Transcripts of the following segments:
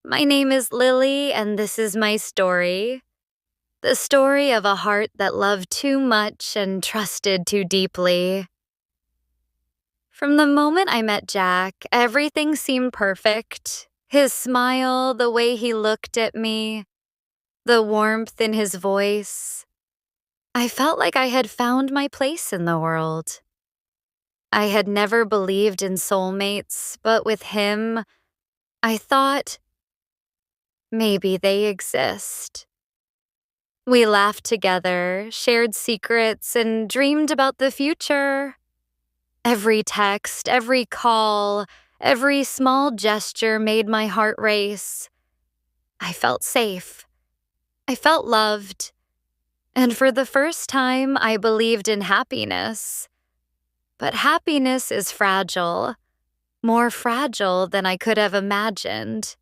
My name is Lily, and this is my story. The story of a heart that loved too much and trusted too deeply. From the moment I met Jack, everything seemed perfect. His smile, the way he looked at me, the warmth in his voice. I felt like I had found my place in the world. I had never believed in soulmates, but with him, I thought maybe they exist. We laughed together, shared secrets, and dreamed about the future. Every text, every call, every small gesture made my heart race. I felt safe. I felt loved. And for the first time, I believed in happiness. But happiness is fragile, more fragile than I could have imagined.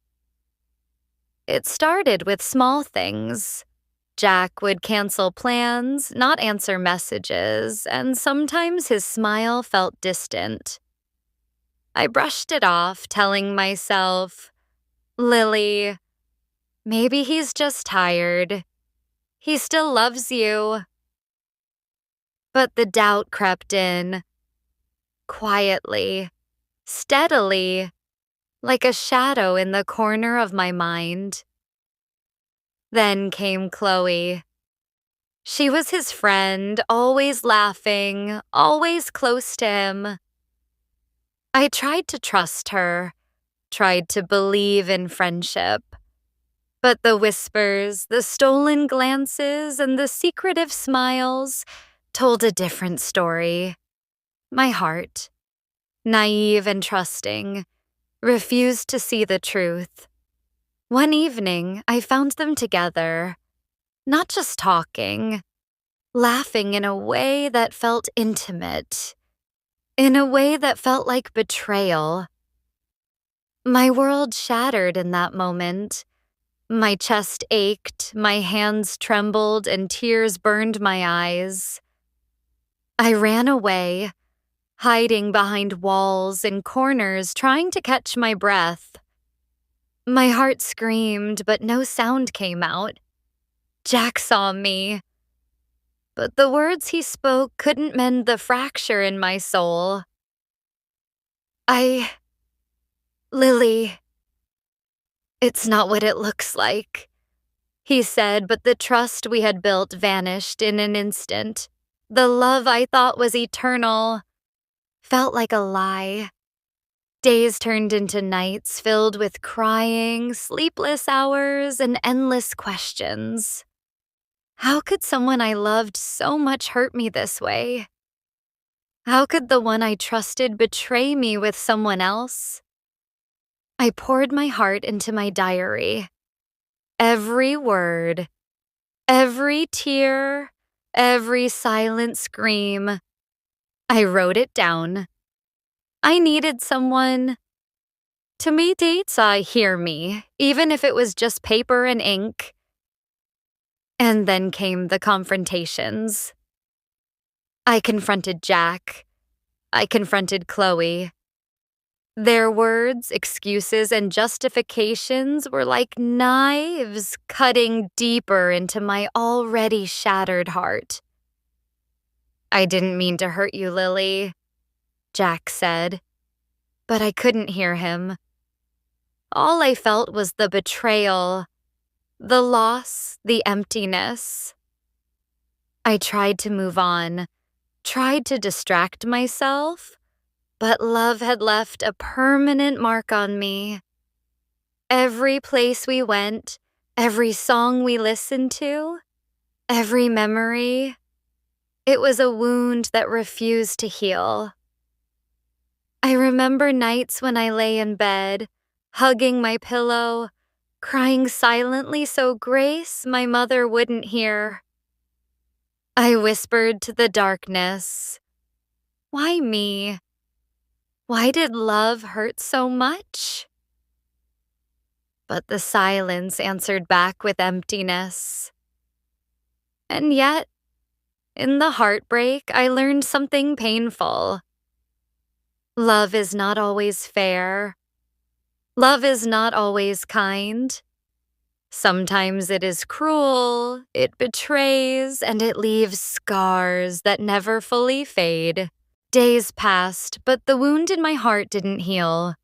It started with small things. Jack would cancel plans, not answer messages, and sometimes his smile felt distant. I brushed it off, telling myself, Lily, maybe he's just tired. He still loves you. But the doubt crept in, quietly, steadily, like a shadow in the corner of my mind. Then came Chloe. She was his friend, always laughing, always close to him. I tried to trust her, tried to believe in friendship. But the whispers, the stolen glances, and the secretive smiles told a different story. My heart, naive and trusting, refused to see the truth. One evening, I found them together, not just talking, laughing in a way that felt intimate, in a way that felt like betrayal. My world shattered in that moment. My chest ached, my hands trembled, and tears burned my eyes. I ran away, hiding behind walls and corners, trying to catch my breath. My heart screamed, but no sound came out. Jack saw me. But the words he spoke couldn't mend the fracture in my soul. Lily, it's not what it looks like, he said, but the trust we had built vanished in an instant. The love I thought was eternal felt like a lie. Days turned into nights filled with crying, sleepless hours, and endless questions. How could someone I loved so much hurt me this way? How could the one I trusted betray me with someone else? I poured my heart into my diary. Every word, every tear, every silent scream. I wrote it down. I needed someone to hear me, even if it was just paper and ink. And then came the confrontations. I confronted Jack. I confronted Chloe. Their words, excuses, and justifications were like knives cutting deeper into my already shattered heart. I didn't mean to hurt you, Lily, Jack said, but I couldn't hear him. All I felt was the betrayal, the loss, the emptiness. I tried to move on, tried to distract myself, but love had left a permanent mark on me. Every place we went, every song we listened to, every memory, it was a wound that refused to heal. I remember nights when I lay in bed, hugging my pillow, crying silently so Grace, my mother, wouldn't hear. I whispered to the darkness, "Why me? Why did love hurt so much?" But the silence answered back with emptiness. And yet, in the heartbreak, I learned something painful. Love is not always fair. Love is not always kind. Sometimes it is cruel, it betrays, and it leaves scars that never fully fade. Days passed, but the wound in my heart didn't heal.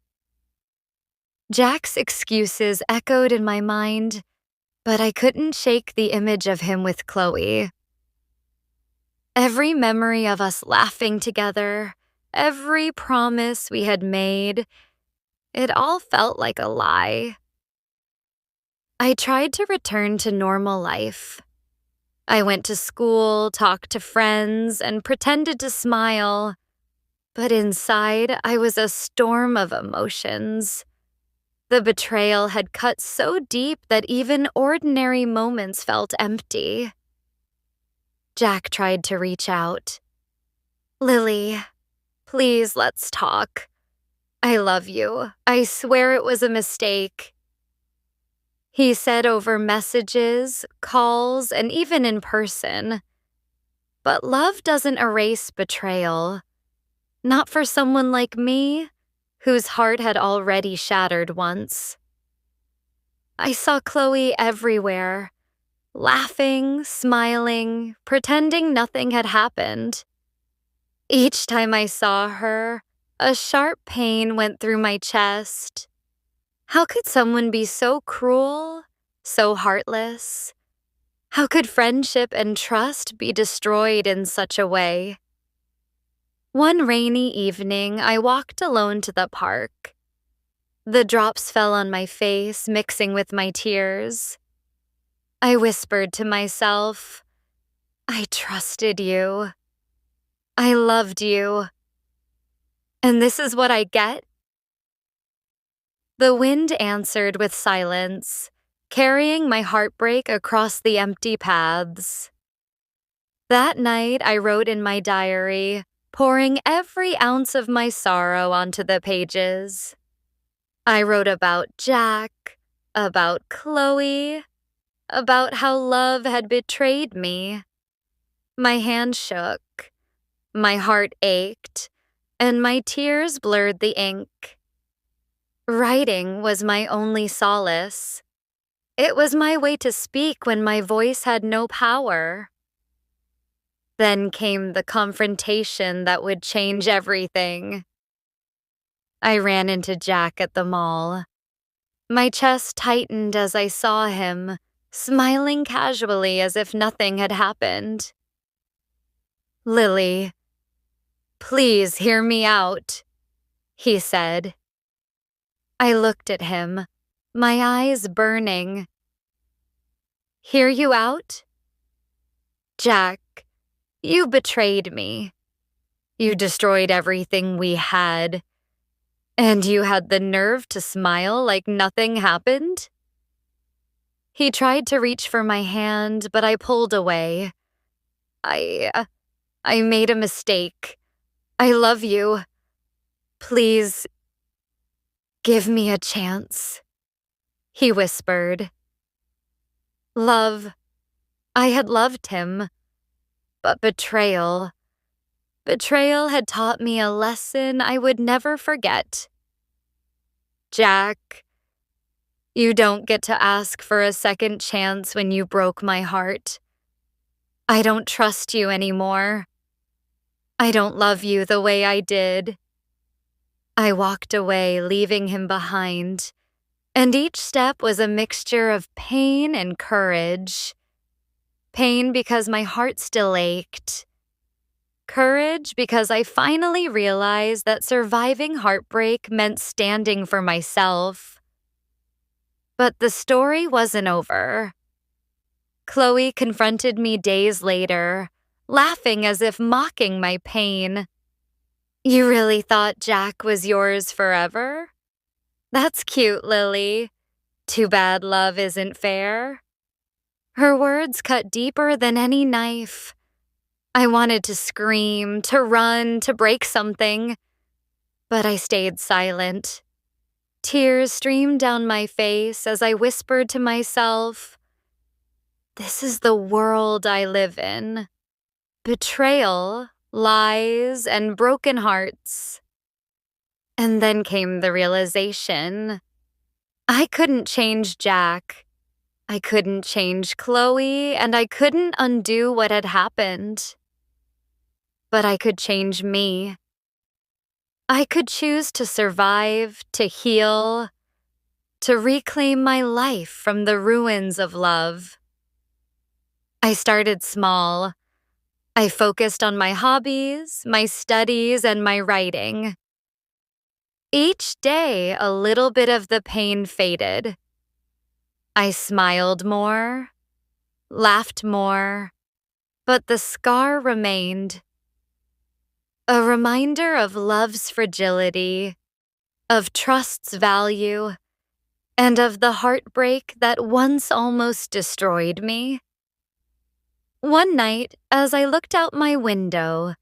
Jack's excuses echoed in my mind, but I couldn't shake the image of him with Chloe. Every memory of us laughing together, every promise we had made, it all felt like a lie. I tried to return to normal life. I went to school, talked to friends, and pretended to smile, but inside I was a storm of emotions. The betrayal had cut so deep that even ordinary moments felt empty. Jack tried to reach out. "Lily, please let's talk. I love you. I swear it was a mistake." He said over messages, calls, and even in person. But love doesn't erase betrayal. Not for someone like me, whose heart had already shattered once. I saw Chloe everywhere, laughing, smiling, pretending nothing had happened. Each time I saw her, a sharp pain went through my chest. How could someone be so cruel, so heartless? How could friendship and trust be destroyed in such a way? One rainy evening, I walked alone to the park. The drops fell on my face, mixing with my tears. I whispered to myself, "I trusted you. I loved you. And this is what I get?" The wind answered with silence, carrying my heartbreak across the empty paths. That night, I wrote in my diary, pouring every ounce of my sorrow onto the pages. I wrote about Jack, about Chloe, about how love had betrayed me. My hand shook, my heart ached, and my tears blurred the ink. Writing was my only solace. It was my way to speak when my voice had no power. Then came the confrontation that would change everything. I ran into Jack at the mall. My chest tightened as I saw him, smiling casually as if nothing had happened. "Lily, please hear me out," he said. I looked at him, my eyes burning. "Hear you out? Jack, you betrayed me. You destroyed everything we had. And you had the nerve to smile like nothing happened?" He tried to reach for my hand, but I pulled away. I made a mistake. I love you. Please, give me a chance," he whispered. Love. I had loved him. But betrayal had taught me a lesson I would never forget. "Jack, you don't get to ask for a second chance when you broke my heart. I don't trust you anymore. I don't love you the way I did." I walked away, leaving him behind, and each step was a mixture of pain and courage. Pain because my heart still ached. Courage because I finally realized that surviving heartbreak meant standing for myself. But the story wasn't over. Chloe confronted me days later, laughing as if mocking my pain. "You really thought Jack was yours forever? That's cute, Lily. Too bad love isn't fair." Her words cut deeper than any knife. I wanted to scream, to run, to break something, but I stayed silent. Tears streamed down my face as I whispered to myself, "This is the world I live in. Betrayal, lies, and broken hearts." And then came the realization. I couldn't change Jack. I couldn't change Chloe, and I couldn't undo what had happened. But I could change me. I could choose to survive, to heal, to reclaim my life from the ruins of love. I started small. I focused on my hobbies, my studies, and my writing. Each day, a little bit of the pain faded. I smiled more, laughed more, but the scar remained. A reminder of love's fragility, of trust's value, and of the heartbreak that once almost destroyed me. One night, as I looked out my window,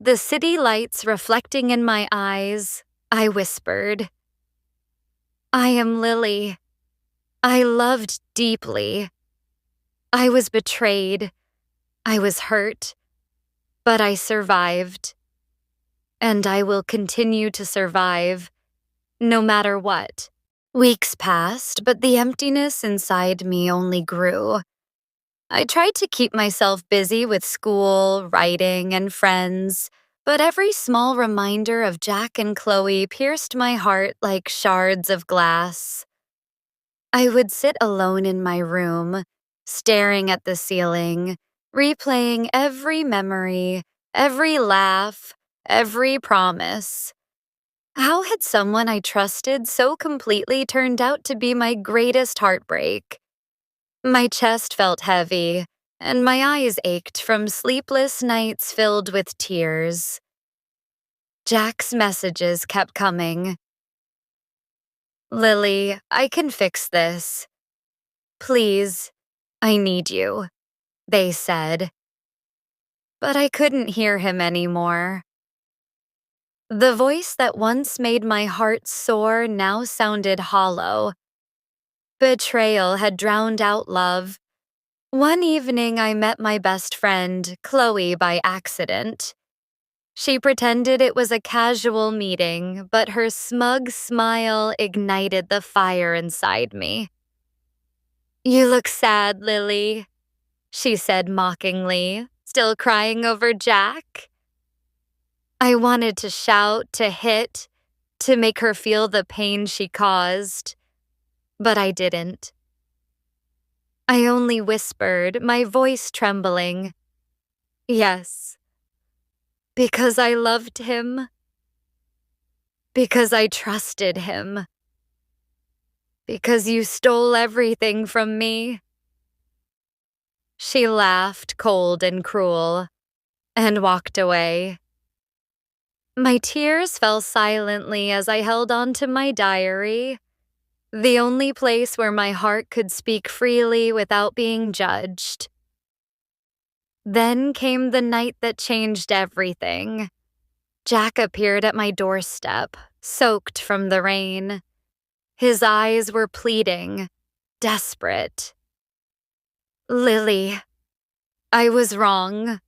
the city lights reflecting in my eyes, I whispered, "I am Lily. I loved deeply. I was betrayed. I was hurt. But I survived. And I will continue to survive, no matter what." Weeks passed, but the emptiness inside me only grew. I tried to keep myself busy with school, writing, and friends, but every small reminder of Jack and Chloe pierced my heart like shards of glass. I would sit alone in my room, staring at the ceiling, replaying every memory, every laugh, every promise. How had someone I trusted so completely turned out to be my greatest heartbreak? My chest felt heavy, and my eyes ached from sleepless nights filled with tears. Jack's messages kept coming. "Lily, I can fix this. Please, I need you," they said. But I couldn't hear him anymore. The voice that once made my heart soar now sounded hollow. Betrayal had drowned out love. One evening, I met my best friend, Chloe, by accident. She pretended it was a casual meeting, but her smug smile ignited the fire inside me. "You look sad, Lily," she said mockingly, still crying over Jack. I wanted to shout, to hit, to make her feel the pain she caused, but I didn't. I only whispered, my voice trembling, "Yes, because I loved him, because I trusted him, because you stole everything from me." She laughed, cold and cruel, and walked away. My tears fell silently as I held on to my diary, the only place where my heart could speak freely without being judged. Then came the night that changed everything. Jack appeared at my doorstep, soaked from the rain. His eyes were pleading, desperate. "Lily, I was wrong.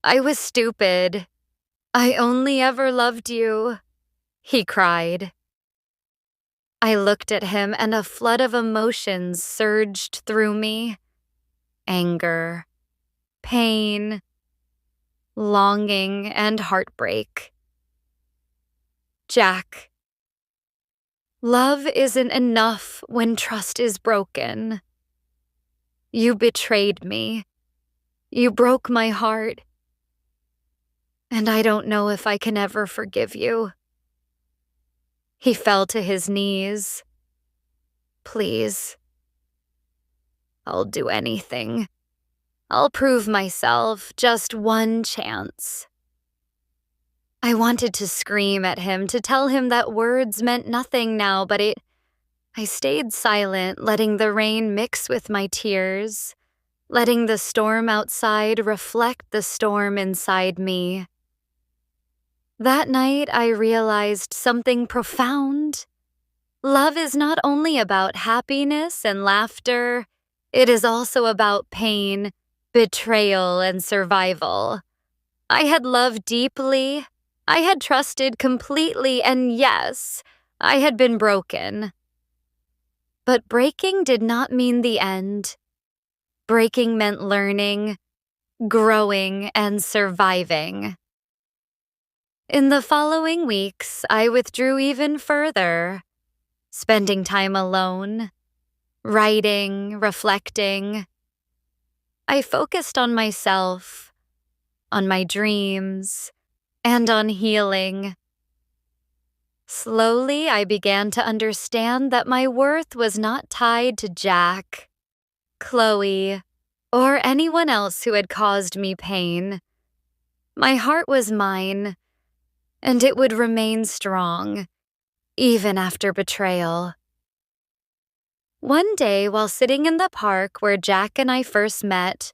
I was stupid. I only ever loved you," he cried. I looked at him and a flood of emotions surged through me. Anger, pain, longing, and heartbreak. "Jack, love isn't enough when trust is broken. You betrayed me. You broke my heart. And I don't know if I can ever forgive you." He fell to his knees. "Please, I'll do anything. I'll prove myself, just one chance." I wanted to scream at him, to tell him that words meant nothing now, but I stayed silent, letting the rain mix with my tears, letting the storm outside reflect the storm inside me. That night, I realized something profound. Love is not only about happiness and laughter, it is also about pain, betrayal, and survival. I had loved deeply, I had trusted completely, and yes, I had been broken. But breaking did not mean the end. Breaking meant learning, growing, and surviving. In the following weeks, I withdrew even further, spending time alone, writing, reflecting. I focused on myself, on my dreams, and on healing. Slowly, I began to understand that my worth was not tied to Jack, Chloe, or anyone else who had caused me pain. My heart was mine, and it would remain strong, even after betrayal. One day, while sitting in the park where Jack and I first met,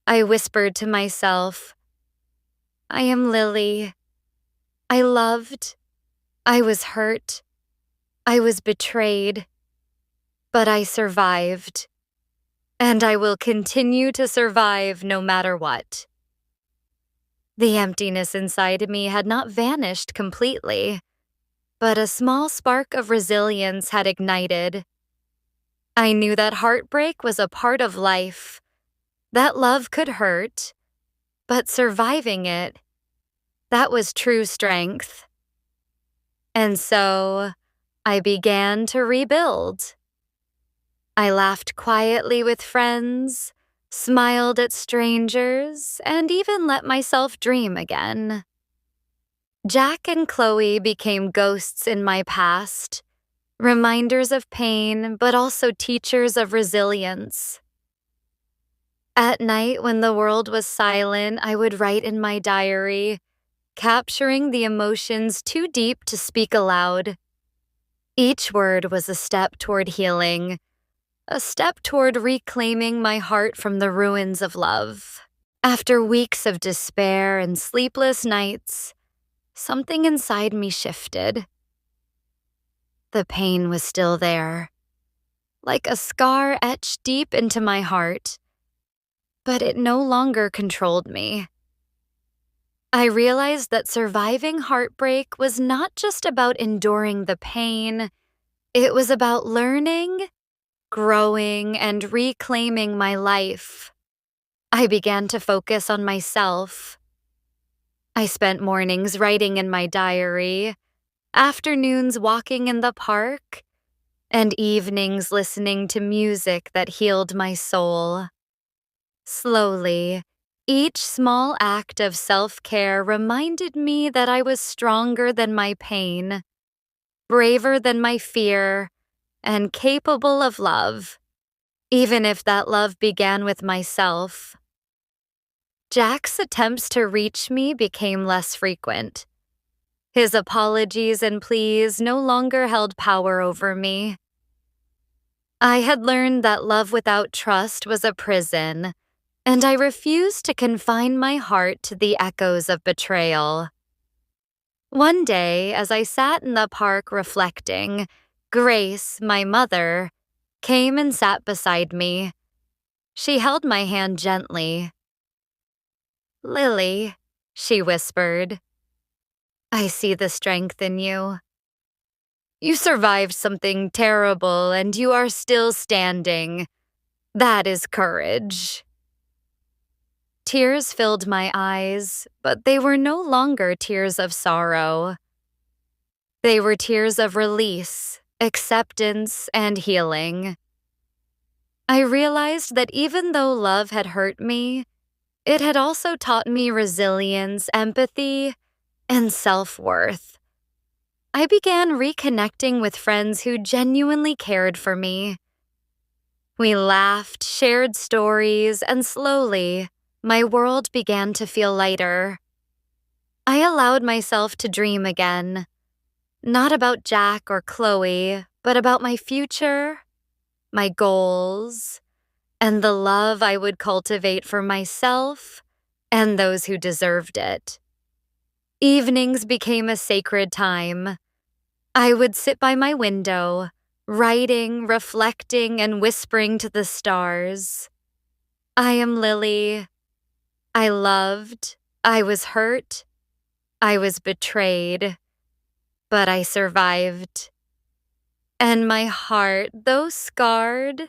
I whispered to myself, "I am Lily. I loved. I was hurt. I was betrayed. But I survived. And I will continue to survive no matter what." The emptiness inside me had not vanished completely, but a small spark of resilience had ignited. I knew that heartbreak was a part of life, that love could hurt, but surviving it, that was true strength. And so, I began to rebuild. I laughed quietly with friends, smiled at strangers, and even let myself dream again. Jack and Chloe became ghosts in my past, reminders of pain, but also teachers of resilience. At night, when the world was silent, I would write in my diary, capturing the emotions too deep to speak aloud. Each word was a step toward healing, a step toward reclaiming my heart from the ruins of love. After weeks of despair and sleepless nights, something inside me shifted. The pain was still there, like a scar etched deep into my heart, but it no longer controlled me. I realized that surviving heartbreak was not just about enduring the pain, it was about learning, growing, and reclaiming my life. I began to focus on myself. I spent mornings writing in my diary, afternoons walking in the park, and evenings listening to music that healed my soul. Slowly, each small act of self-care reminded me that I was stronger than my pain, braver than my fear, and capable of love, even if that love began with myself. Jack's attempts to reach me became less frequent. His apologies and pleas no longer held power over me. I had learned that love without trust was a prison, and I refused to confine my heart to the echoes of betrayal. One day, as I sat in the park reflecting, Grace, my mother, came and sat beside me. She held my hand gently. "Lily," she whispered, "I see the strength in you. You survived something terrible and you are still standing. That is courage." Tears filled my eyes, but they were no longer tears of sorrow. They were tears of release, acceptance, and healing. I realized that even though love had hurt me, it had also taught me resilience, empathy, and self-worth. I began reconnecting with friends who genuinely cared for me. We laughed, shared stories, and slowly, my world began to feel lighter. I allowed myself to dream again, not about Jack or Chloe, but about my future, my goals, and the love I would cultivate for myself and those who deserved it. Evenings became a sacred time. I would sit by my window, writing, reflecting, and whispering to the stars. I am Lily. I loved. I was hurt. I was betrayed. But I survived. And my heart, though scarred,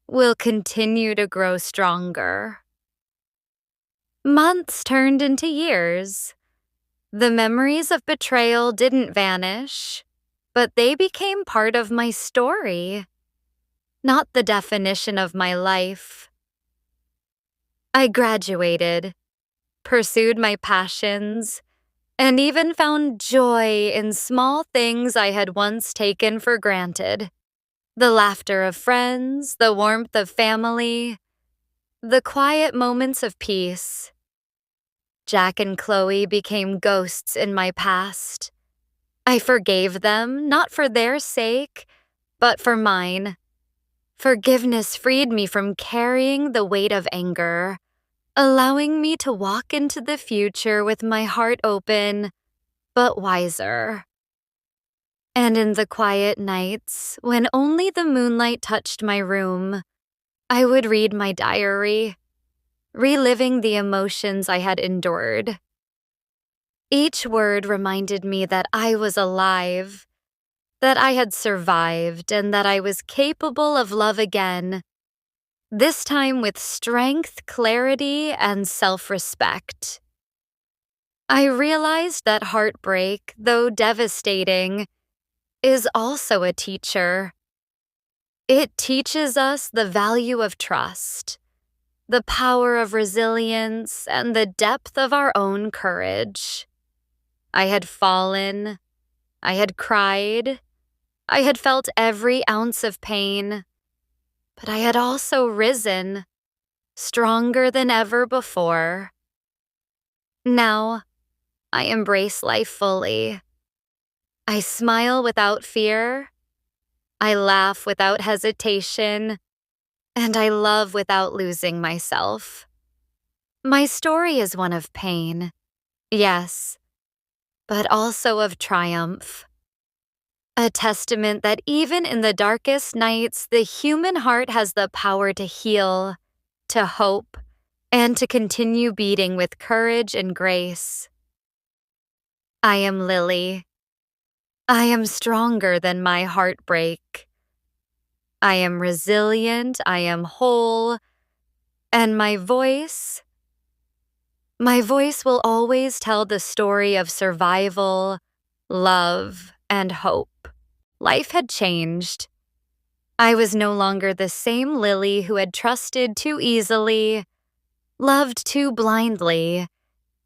will continue to grow stronger. Months turned into years. The memories of betrayal didn't vanish, but they became part of my story, not the definition of my life. I graduated, pursued my passions, and even found joy in small things I had once taken for granted. The laughter of friends, the warmth of family, the quiet moments of peace. Jack and Chloe became ghosts in my past. I forgave them, not for their sake, but for mine. Forgiveness freed me from carrying the weight of anger, allowing me to walk into the future with my heart open, but wiser. And in the quiet nights, when only the moonlight touched my room, I would read my diary, reliving the emotions I had endured. Each word reminded me that I was alive, that I had survived, and that I was capable of love again, this time with strength, clarity, and self-respect. I realized that heartbreak, though devastating, is also a teacher. It teaches us the value of trust, the power of resilience, and the depth of our own courage. I had fallen, I had cried, I had felt every ounce of pain, but I had also risen, stronger than ever before. Now, I embrace life fully. I smile without fear, I laugh without hesitation, and I love without losing myself. My story is one of pain, yes, but also of triumph. A testament that even in the darkest nights, the human heart has the power to heal, to hope, and to continue beating with courage and grace. I am Lily. I am stronger than my heartbreak. I am resilient, I am whole, and my voice will always tell the story of survival, love, and hope. Life had changed. I was no longer the same Lily who had trusted too easily, loved too blindly,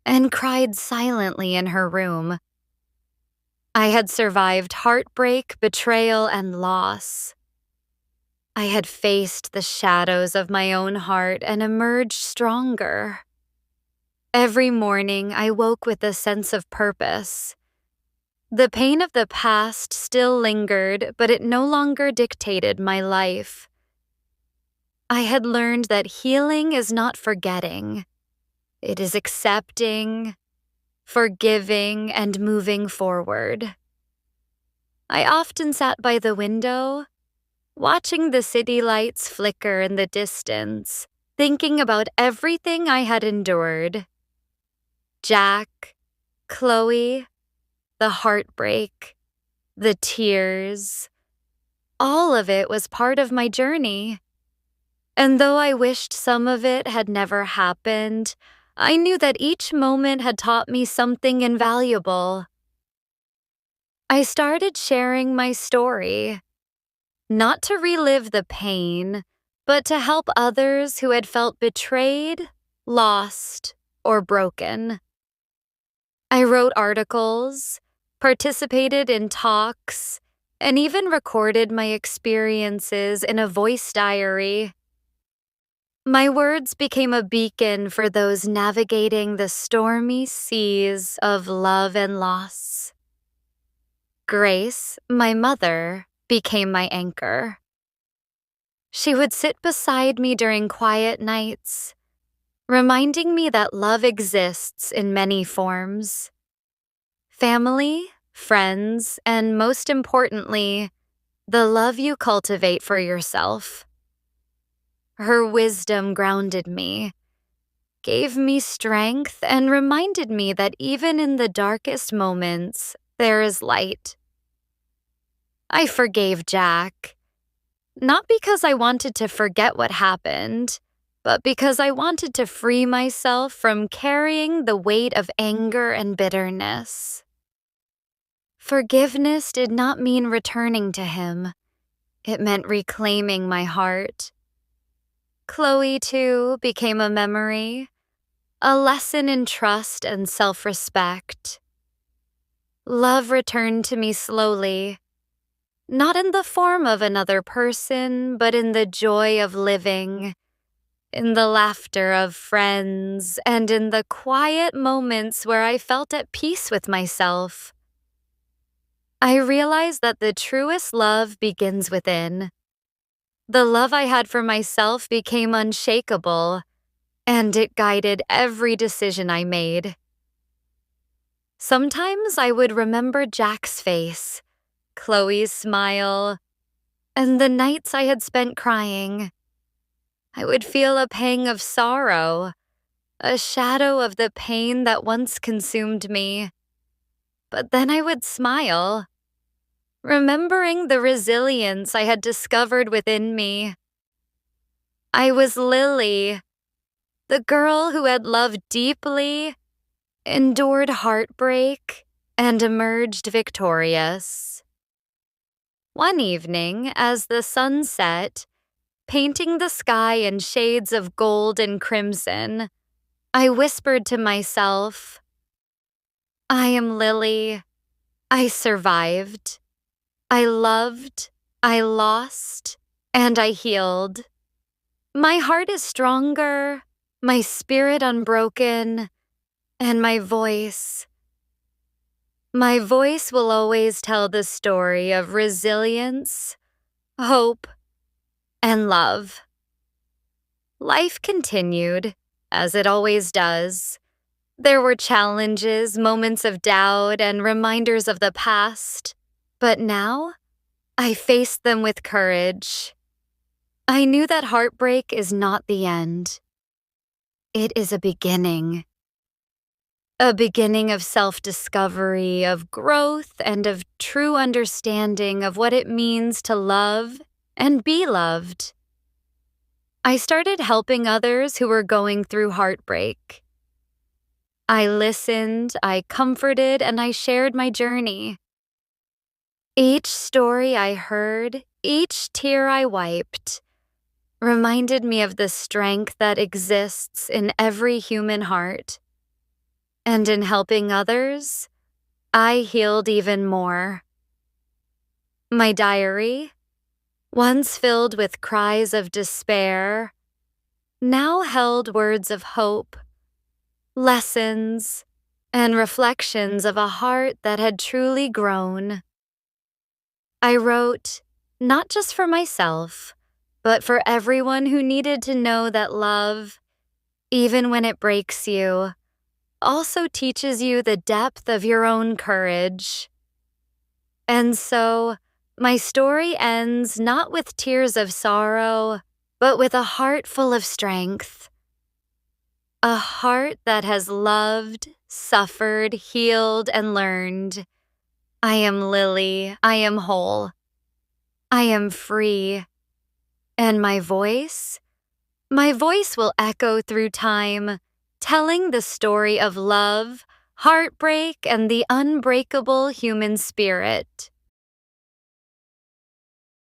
and cried silently in her room. I had survived heartbreak, betrayal, and loss. I had faced the shadows of my own heart and emerged stronger. Every morning, I woke with a sense of purpose. The pain of the past still lingered, but it no longer dictated my life. I had learned that healing is not forgetting. It is accepting, forgiving, and moving forward. I often sat by the window, watching the city lights flicker in the distance, thinking about everything I had endured. Jack, Chloe, the heartbreak, the tears, all of it was part of my journey. And though I wished some of it had never happened, I knew that each moment had taught me something invaluable. I started sharing my story, not to relive the pain, but to help others who had felt betrayed, lost, or broken. I wrote articles, participated in talks, and even recorded my experiences in a voice diary. My words became a beacon for those navigating the stormy seas of love and loss. Grace, my mother, became my anchor. She would sit beside me during quiet nights, reminding me that love exists in many forms. Family, friends, and most importantly, the love you cultivate for yourself. Her wisdom grounded me, gave me strength, and reminded me that even in the darkest moments, there is light. I forgave Jack, not because I wanted to forget what happened, but because I wanted to free myself from carrying the weight of anger and bitterness. Forgiveness did not mean returning to him. It meant reclaiming my heart. Chloe, too, became a memory, a lesson in trust and self-respect. Love returned to me slowly, not in the form of another person, but in the joy of living, in the laughter of friends, and in the quiet moments where I felt at peace with myself. I realized that the truest love begins within. The love I had for myself became unshakable, and it guided every decision I made. Sometimes I would remember Jack's face, Chloe's smile, and the nights I had spent crying. I would feel a pang of sorrow, a shadow of the pain that once consumed me. But then I would smile, remembering the resilience I had discovered within me. I was Lily, the girl who had loved deeply, endured heartbreak, and emerged victorious. One evening, as the sun set, painting the sky in shades of gold and crimson, I whispered to myself, I am Lily. I survived. I loved, I lost, and I healed. My heart is stronger, my spirit unbroken, and my voice will always tell the story of resilience, hope, and love. Life continued, as it always does. There were challenges, moments of doubt, and reminders of the past. But now, I faced them with courage. I knew that heartbreak is not the end. It is a beginning. A beginning of self-discovery, of growth, and of true understanding of what it means to love and be loved. I started helping others who were going through heartbreak. I listened, I comforted, and I shared my journey. Each story I heard, each tear I wiped, reminded me of the strength that exists in every human heart. And in helping others, I healed even more. My diary, once filled with cries of despair, now held words of hope, lessons, and reflections of a heart that had truly grown. I wrote, not just for myself, but for everyone who needed to know that love, even when it breaks you, also teaches you the depth of your own courage. And so, my story ends not with tears of sorrow, but with a heart full of strength. A heart that has loved, suffered, healed, and learned. I am Lily, I am whole. I am free. And my voice will echo through time, telling the story of love, heartbreak, and the unbreakable human spirit.